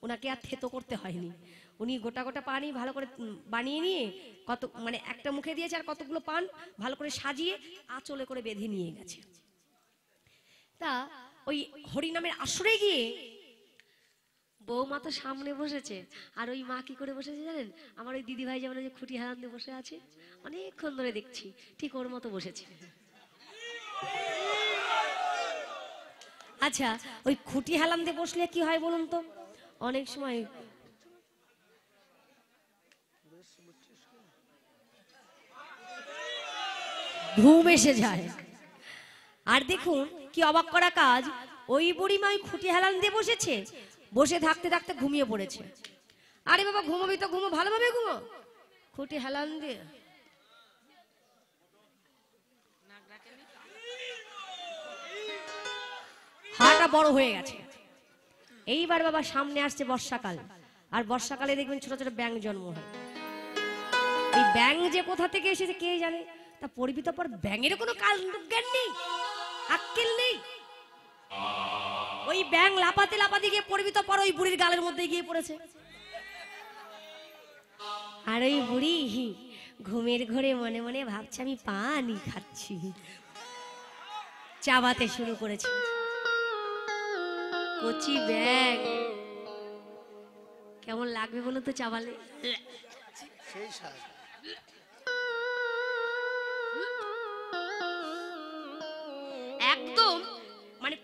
ওনাকে আর থেতো করতে হয়নি। উনি গোটা গোটা পানই ভালো করে বানিয়ে নিয়ে কত মানে একটা মুখে দিয়েছে, আর কতগুলো পান ভালো করে সাজিয়ে আঁচলে করে বেঁধে নিয়ে গেছে। তা ওই হরিনামের আসরে গিয়ে বৌমা তো সামনে বসেছে, আর ওই মা কি করে বসেছে জানেন? আমার ওই দিদি ভাই যেমন খুঁটি হারান দিয়ে বসে আছে, অনেকক্ষণ ধরে দেখছি, ঠিক ওর মতো বসেছে। আচ্ছা ওই খুঁটি হেলাম দিয়ে বসলে কি হয় বলুন তো? অনেক সময় ঘুম এসে যায়। আর দেখুন কি অবাক করা কাজ, ওই বুড়িমা ওই খুঁটি হেলান দিয়ে বসেছে, বসে থাকতে থাকতে ঘুমিয়ে পড়েছে। আরে বাবা ঘুমাবি তো ঘুমো, ভালোভাবে ঘুমো, খুঁটি হেলান দিয়ে। হাটা বড় হয়ে গেছে। এইবার বাবা সামনে আসছে বর্ষাকাল, আর বর্ষাকালে দেখবেন ছোট ছোট ব্যাঙ জন্ম হয়। এই ব্যাঙ যে কোথা থেকে এসেছে কে জানে, তা পরিবিত পর ব্যাঙের কোনো কাল জ্ঞান নেই, আক্কেল নেই। ওই ব্যাঙ লাপাতে লাপাতে গিয়ে পরিবিত পর ওই বুড়ির গালের মধ্যে গিয়ে পড়েছে। আর ওই বুড়ি ঘুমের ঘরে মনে মনে ভাবছে আমি পানি খাচ্ছি, চাবাতে শুরু করেছে। কচি ব্যাঙ কেমন লাগবে বলো তো চাবালে? সেই স্বাদ। একদম মানে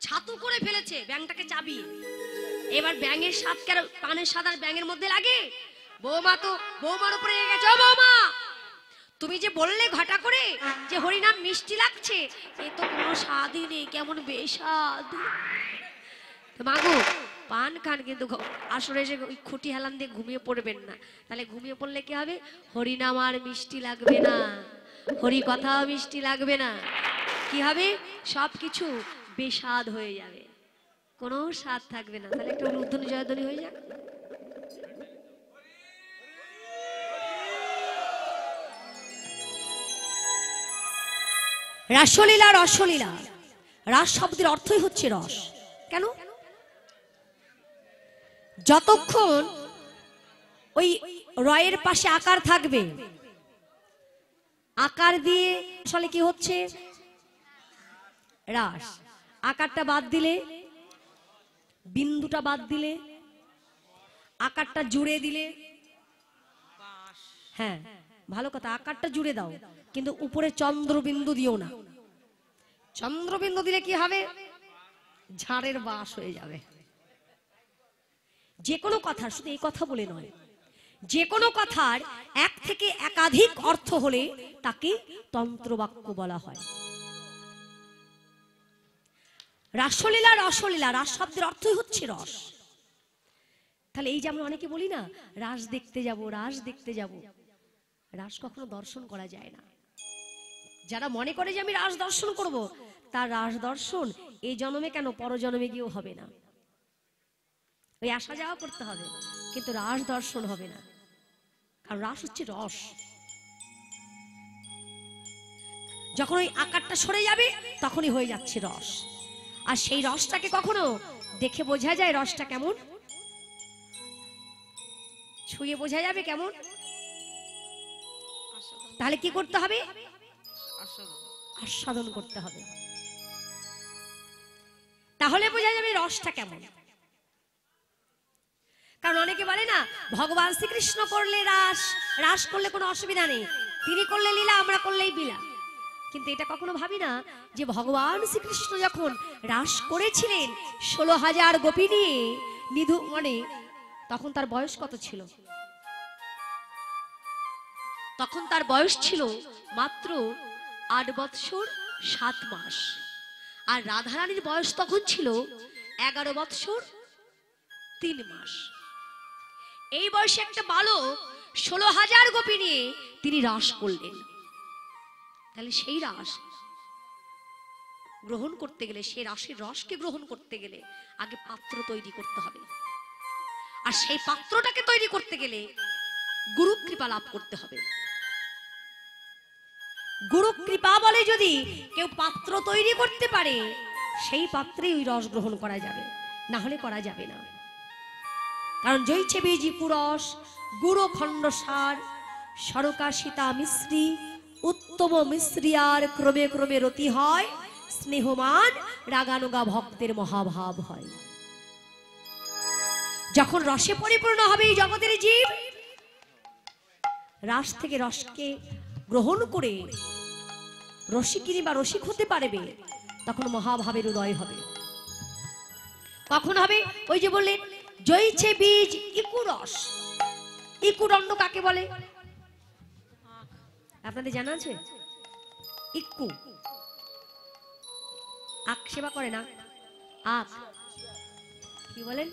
ছাতু করে ফেলেছে ব্যাঙটাকে চাবিয়ে। এবার ব্যাঙের স্বাদ কেন পানের স্বাদ আর ব্যাঙের মধ্যে লাগে? বৌমা তো বৌমার উপরে রেগে গেছে। ও বৌমা, তুমি যে বললে ঘটা করে যে হরিনাম মিষ্টি লাগছে, এ তো কোনো স্বাদই নেই, কেমন বেস্বাদ। মাগো পান খান, কিন্তু আসরে এসে ওই খুঁটি হেলান দিয়ে ঘুমিয়ে পড়বেন না, তাহলে ঘুমিয়ে পড়লে কি হবে? হরিনাম আর মিষ্টি লাগবে না, হরি কথাও মিষ্টি লাগবে না, কি হবে? সবকিছু বেস্বাদ হয়ে যাবে, কোনো স্বাদ থাকবে না। তাহলে একটা উলুধ্বনি জয়ধ্বনি হয়ে যাক। রাসলীলা, রসলীলা, রাস শব্দের অর্থই হচ্ছে রস। কেন? যতক্ষণ ওই রয়ের পাশে আকার থাকবে, আকার দিয়ে আসলে কি হচ্ছে? রাস। আকারটা বাদ দিলে, বিন্দুটা বাদ দিলে, আকারটা জুড়ে দিলে, হ্যাঁ ভালো কথা, আকারটা জুড়ে দাও, কিন্তু উপরে চন্দ্রবিন্দু দিও না। চন্দ্রবিন্দু দিলে কি হবে? ঝাড়ের বাস হয়ে যাবে। যে কোনো কথা, শুধু এই কথা বলে নয়, যে কোনো কথার এক থেকে একাধিক অর্থ হলে তাকে তন্ত্রবাক্য বলা হয়। রাসলীলা, রসলীলা, রাস শব্দের অর্থই হচ্ছে রস। তাহলে এই যে আমরা অনেকে বলি না রাস দেখতে যাব, রাস দেখতে যাব, রাস কখনো দর্শন করা যায় না। যারা মনে করে যে আমি রাস দর্শন করব, তার রাস দর্শন এই জন্মে কেন পরজন্মে গিয়েও হবে না। ওই আসা যাওয়া করতে হবে, কিন্তু রাস দর্শন হবে না, কারণ রাস হচ্ছে রস। যখন ওই আকারটা সরে যাবে তখনই হয়ে যাচ্ছে রস। আর সেই রসটাকে কখনো দেখে বোঝা যায় রসটা কেমন, ছুঁয়ে বোঝা যাবে কেমন? তাহলে কি করতে হবে? আস্বাদন করতে হবে, তাহলে বোঝা যাবে রসটা কেমন। কারণ অনেকে বলে না ভগবান শ্রীকৃষ্ণ করলে রাস, রাস করলে কোনো অসুবিধা নেই, তিনি করলে লীলা, আমরা করলেই বিলা। কিন্তু এটা কখনো ভাবি না যে ভগবান শ্রীকৃষ্ণ যখন রাস করেছিলেন 16,000 গোপী নিয়ে নিধু মনে, তখন তার বয়স কত ছিল? তখন তার বয়স ছিল মাত্র 8 বৎসর 7 মাস। আর রাধারানীর বয়স তখন ছিল 11 বৎসর 3 মাস। এই বয়সে একটা বালক 16,000 গোপী নিয়ে তিনি রাস করলেন। তাহলে সেই রাস গ্রহণ করতে গেলে, সেই রাসের রসকে গ্রহণ করতে গেলে আগে পাত্র তৈরি করতে হবে। আর সেই পাত্রটাকে তৈরি করতে গেলে গুরু কৃপা লাভ করতে হবে। গুরু কৃপা বলে যদি কেউ পাত্র তৈরি করতে পারে, সেই পাত্রে ওই রস গ্রহণ করা যাবে, না হলে করা যাবে না। কারণ জৈছে বীজি পুরস গুরু খণ্ড সার সরকা সীতা মিশ্রি উত্তম মিশ্রি আর ক্রমে ক্রমে রতি হয় স্নেহমান রাগানুগা ভক্তের মহাভাব হয়। যখন রসে পরিপূর্ণ হবে এই জগতের জীব, রাস থেকে রসকে গ্রহণ করে রসিকিনী বা রসিক হতে পারবে, তখন মহাভাবের উদয় হবে। কখন হবে? ওই যে বললেন জৈছে বীজ ইকুরস। ইকুদণ্ড কাকে বলে আপনাদের জানা আছে? ইক্কু আখ সেবা করে না, আখ কি বলেন?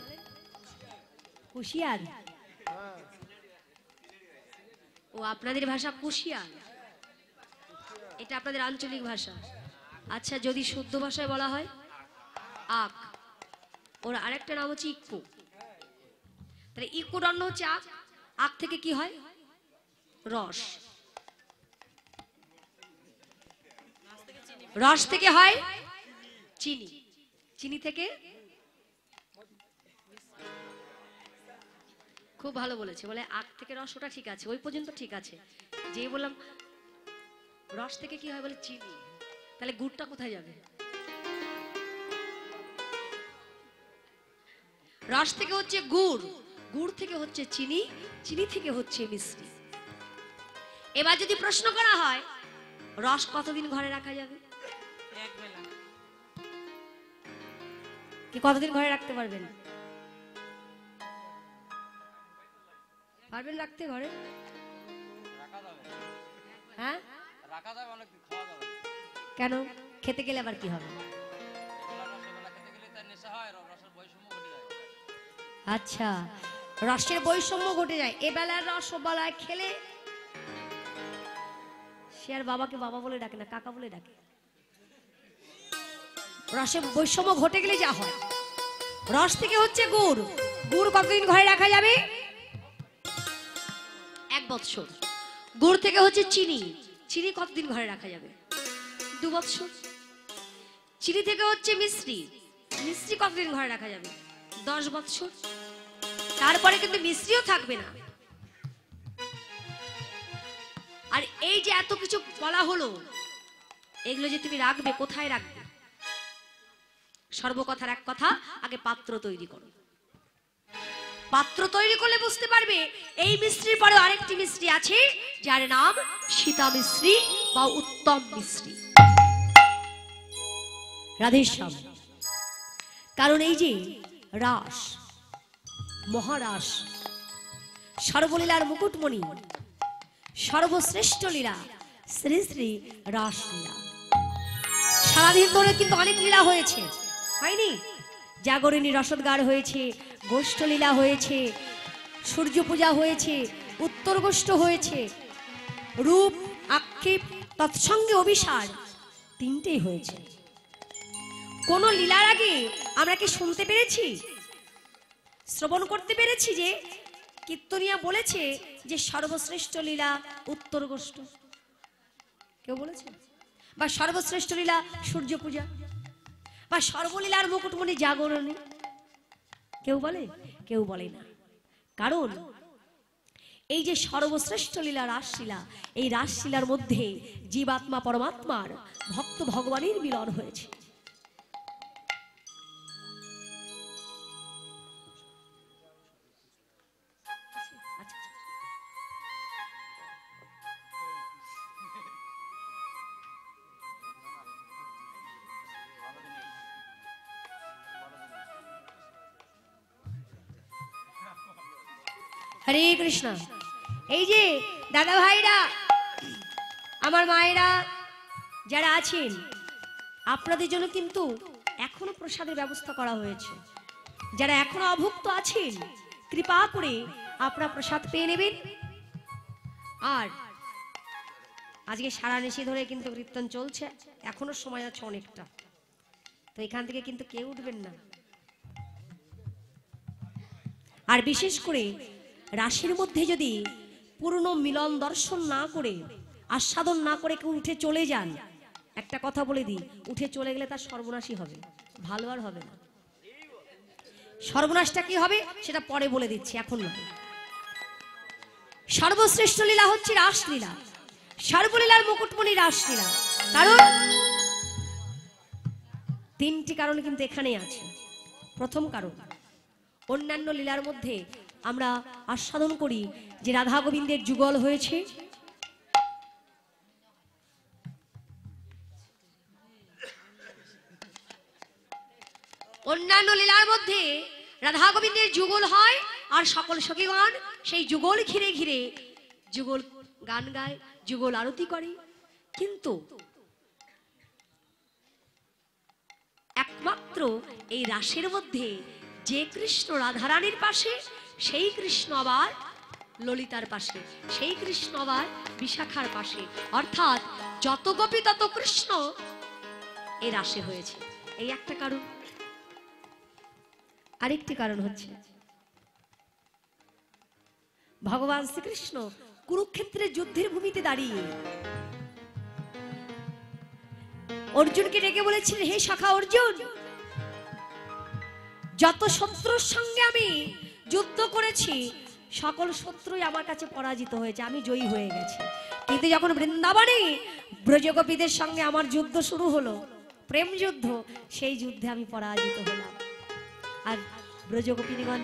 কুশিয়ার। ও আপনাদের ভাষা কুশিয়ার, এটা আপনাদের আঞ্চলিক ভাষা। আচ্ছা, যদি শুদ্ধ ভাষায় বলা হয় আখ, ওর আরেকটা নাম হচ্ছে ইক্কু। তাহলে ইকুদণ্ড হচ্ছে আখ, আখ থেকে কি হয়? রস। রস থেকে হয় চিনি, চিনি থেকে খুব ভালো বলেছে, বলে আখ থেকে রস, ওটা ঠিক আছে, ওই পর্যন্ত ঠিক আছে। যে বললাম রস থেকে কি হয়, বলে চিনি, তাহলে গুড়টা কোথায় যাবে? রস থেকে হচ্ছে গুড়, গুড় থেকে হচ্ছে চিনি, চিনি থেকে হচ্ছে মিশ্রি। এবার যদি প্রশ্ন করা হয় রস কতদিন ঘরে রাখা যাবে, এক বেলা কি কতদিন ঘরে রাখতে পারবেন? পারবেন রাখতে ঘরে? রাখা যাবে, হ্যাঁ রাখা যাবে, অনেক খাওয়া যাবে। কেন? খেতে গেলে আবার কি হবে? এগুলা রসগোল্লা খেতে গেলে তার নেশা হয়, রসের বৈষম্য ঘটে যায়। আচ্ছা, রসের বৈষম্য ঘটে যায়। এবেলার রস বেলায় খেলে সে আর বাবাকে বাবা বলে ডাকে না, কাকা বলে ডাকে। রসের বৈষম্য ঘটে গেলে যা হয়। রস থেকে হচ্ছে গুড়, গুড় কতদিন ঘরে রাখা যাবে? 1 বৎসর। গুড় থেকে হচ্ছে চিনি, চিনি কতদিন ঘরে রাখা যাবে? 2 বৎসর। চিনি থেকে হচ্ছে মিশ্রি, মিশ্রি কতদিন ঘরে রাখা যাবে? 10 বৎসর। তারপরে কিন্তু মিশ্রিও থাকবে না। আর এই যে এত কিছু বলা হলো, এগুলো যে তুমি রাখবে, কোথায় রাখবে? সর্বকথার এক কথা, আগে পাত্র তৈরি করো। পাত্র তৈরি করলে বুঝতে পারবে এই মিশ্রির পরে আরেকটি মিশ্রি আছে, যার নাম সীতা মিশ্রি বা উত্তম মিশ্রি। রাধেশ্যাম। কারণ এই যে রাস, মহারাস, সর্বলীলার মুকুটমণি, সর্বশ্রেষ্ঠ লীলা শ্রী শ্রী রাসলীলা। সারাদিন ধরে কিন্তু অনেক লীলা হয়েছে, হয়নি? জাগরণী রসদগার হয়েছে, গোষ্ঠলীলা হয়েছে, সূর্য পূজা হয়েছে, উত্তর গোষ্ঠ হয়েছে, রূপ আক্ষেপ তৎসঙ্গে অভিসার, 3টেই হয়েছে। কোন লীলার আগে আমরা কি শুনতে পেরেছি, শ্রবণ করতে পেরেছি যে কীর্তনিয়া বলেছে যে সর্বশ্রেষ্ঠ লীলা উত্তর গোষ্ঠ? কেউ বলেছে? বা সর্বশ্রেষ্ঠ লীলা সূর্য পূজা, বা সর্বলীলার মুকুটমণি জাগরণী? কেউ বলে? কেউ বলে না। কারণ এই যে সর্বশ্রেষ্ঠ লীলা রাসলীলা, এই রাসলীলার মধ্যে জীবাত্মা পরমাত্মার, ভক্ত ভগবানের মিলন হয়েছে। হরে কৃষ্ণ। এই যে দাদা ভাইরা, আমার মায়েরা যারা আছেন, আপনাদের জন্য কিন্তু এখনো প্রসাদের ব্যবস্থা করা হয়েছে। যারা এখনো অভুক্ত আছেন কৃপা করে আপনারা প্রসাদ পেয়ে নেবেন। আর আজকে সারা নিশি ধরে কিন্তু কীর্তন চলছে, এখনো সময় আছে অনেকটা, তো এখান থেকে কিন্তু কেউ উঠবেন না। আর বিশেষ করে রাশির মধ্যে যদি পূর্ণ মিলন দর্শন না করে আস্বাদন না করে কেউ উঠে চলে যান, একটা কথা বলে দিই, উঠে চলে গেলে তার সর্বনাশই হবে, ভালো আর হবে না। সর্বনাশটা কি হবে সেটা পরে বলে দিচ্ছি, এখন না। সর্বশ্রেষ্ঠ লীলা হচ্ছে রাসলীলা, সর্বলীলার মুকুটমণি রাসলীলা। কারণ তিনটি কারণ কিন্তু এখানেই আছে। প্রথম কারণ, অন্যান্য লীলার মধ্যে আমরা আস্বাদন করি যে রাধা গোবিন্দের যুগল হয়েছে, অন্যান্য লীলার মধ্যে রাধা গোবিন্দের যুগল হয় আর সকল সখীগণ সেই যুগল ঘিরে ঘিরে যুগল গান গায়, যুগল আরতি করে। কিন্তু একমাত্র এই রাসের মধ্যে যে কৃষ্ণ রাধারানীর পাশে, সেই কৃষ্ণ আবার ললিতার পাশে, সেই কৃষ্ণ আবার বিশাখার পাশে, অর্থাৎ যত গোপী তত কৃষ্ণ এই রাসে হয়েছে। এই একটা কারণ। আরেকটি কারণ হচ্ছে ভগবান শ্রীকৃষ্ণ কুরুক্ষেত্রের যুদ্ধের ভূমিতে দাঁড়িয়ে অর্জুনকে ডেকে বলেছিলেন, হে সখা অর্জুন, যত শত্রুর সঙ্গে আমি যুদ্ধ করেছি সকল শত্রুই আমার কাছে পরাজিত হয়েছে, আমি জয়ী হয়ে গেছি। কিন্তু যখন বৃন্দাবনে ব্রজগোপীদের সঙ্গে আমার যুদ্ধ শুরু হলো, প্রেম যুদ্ধ, সেই যুদ্ধে আমি পরাজিত হলাম আর ব্রজগোপিনীগণ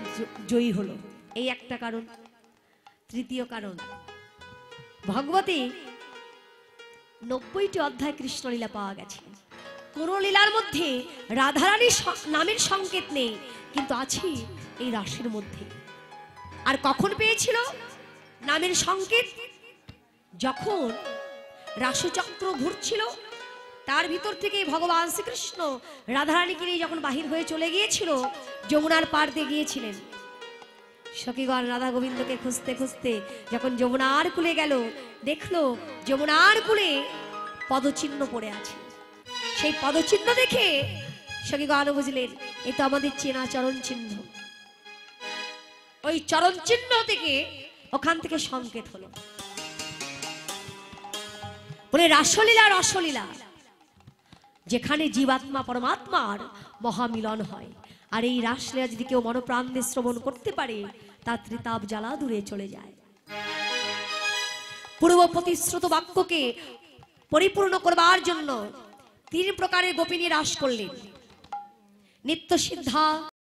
জয়ী হলো। এই একটা কারণ। তৃতীয় কারণ, ভগবতী 90টি অধ্যায় কৃষ্ণলীলা পাওয়া গেছে। কোন লীলার মধ্যে রাধারানীর নামের সংকেত নেই, কিন্তু আছে এই রাসের মধ্যে। আর কখন পেয়েছিল নামের সংকেত? যখন রাসচক্র ঘুরছিল, তার ভিতর থেকে ভগবান শ্রীকৃষ্ণ রাধারানীকে নিয়ে যখন বাহির হয়ে চলে গিয়েছিল, যমুনার পার দিয়ে গিয়েছিলেন। সখীগণ রাধা গোবিন্দকে খুঁজতে খুঁজতে যখন যমুনার কূলে গেল, দেখলো যমুনার কূলে পদচিহ্ন পড়ে আছে। সেই পদচিহ্ন দেখে সখীগণ বুঝলেন এ তো আমাদের চেনা চরণ চিহ্ন। ওই চরণ চিহ্ন থেকে ওখান থেকে সংকেত হলো। বলে রাসলীলা, রসলীলা, যেখানে জীবাত্মা পরমাত্মার মহামিলন হয়। আর এই রাসলীলা যদি কেউ মনপ্রাণ দিয়ে শ্রবণ করতে পারে, তার ত্রিতাপ জ্বালা দূরে চলে যায়। পূর্ব প্রতিশ্রুত বাক্যকে পরিপূর্ণ করবার জন্য 3 প্রকারের গোপিনী রাস করলেন। নিত্য সিদ্ধা,